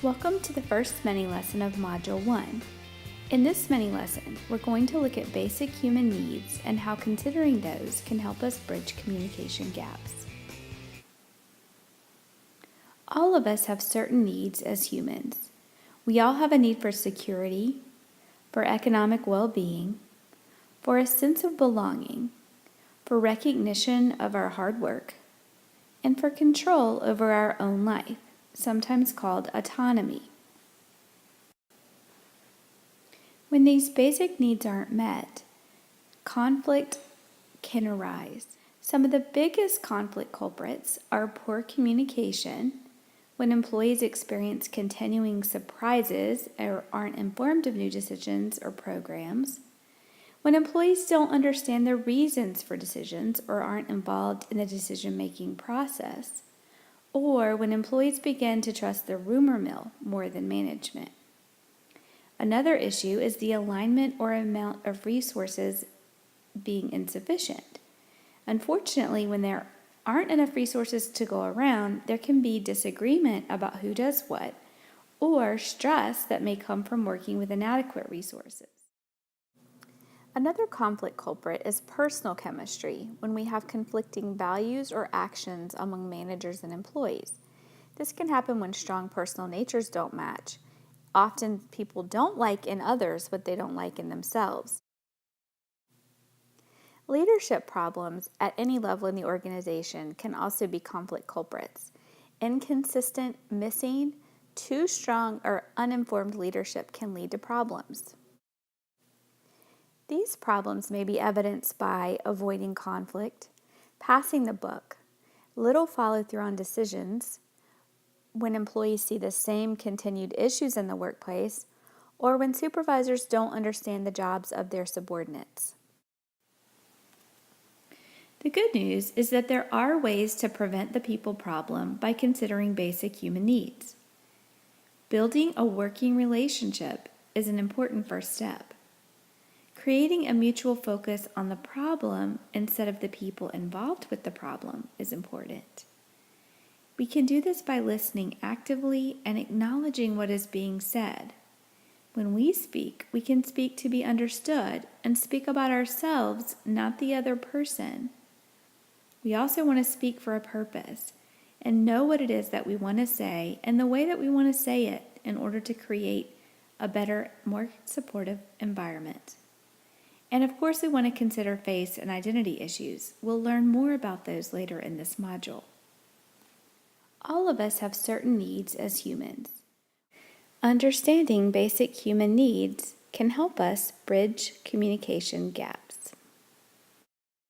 Welcome to the first mini lesson of Module 1. In this mini lesson, we're going to look at basic human needs and how considering those can help us bridge communication gaps. All of us have certain needs as humans. We all have a need for security, for economic well-being, for a sense of belonging, for recognition of our hard work, and for control over our own life, sometimes called autonomy. When these basic needs aren't met, conflict can arise. Some of the biggest conflict culprits are poor communication, when employees experience continuing surprises or aren't informed of new decisions or programs, when employees don't understand the reasons for decisions or aren't involved in the decision-making process, or when employees begin to trust the rumor mill more than management. Another issue is the alignment or amount of resources being insufficient. Unfortunately, when there aren't enough resources to go around, there can be disagreement about who does what, or stress that may come from working with inadequate resources. Another conflict culprit is personal chemistry, when we have conflicting values or actions among managers and employees. This can happen when strong personal natures don't match. Often people don't like in others what they don't like in themselves. Leadership problems at any level in the organization can also be conflict culprits. Inconsistent, missing, too strong, or uninformed leadership can lead to problems. These problems may be evidenced by avoiding conflict, passing the buck, little follow-through on decisions, when employees see the same continued issues in the workplace, or when supervisors don't understand the jobs of their subordinates. The good news is that there are ways to prevent the people problem by considering basic human needs. Building a working relationship is an important first step. Creating a mutual focus on the problem instead of the people involved with the problem is important. We can do this by listening actively and acknowledging what is being said. When we speak, we can speak to be understood and speak about ourselves, not the other person. We also want to speak for a purpose and know what it is that we want to say and the way that we want to say it in order to create a better, more supportive environment. And of course, we want to consider face and identity issues. We'll learn more about those later in this module. All of us have certain needs as humans. Understanding basic human needs can help us bridge communication gaps.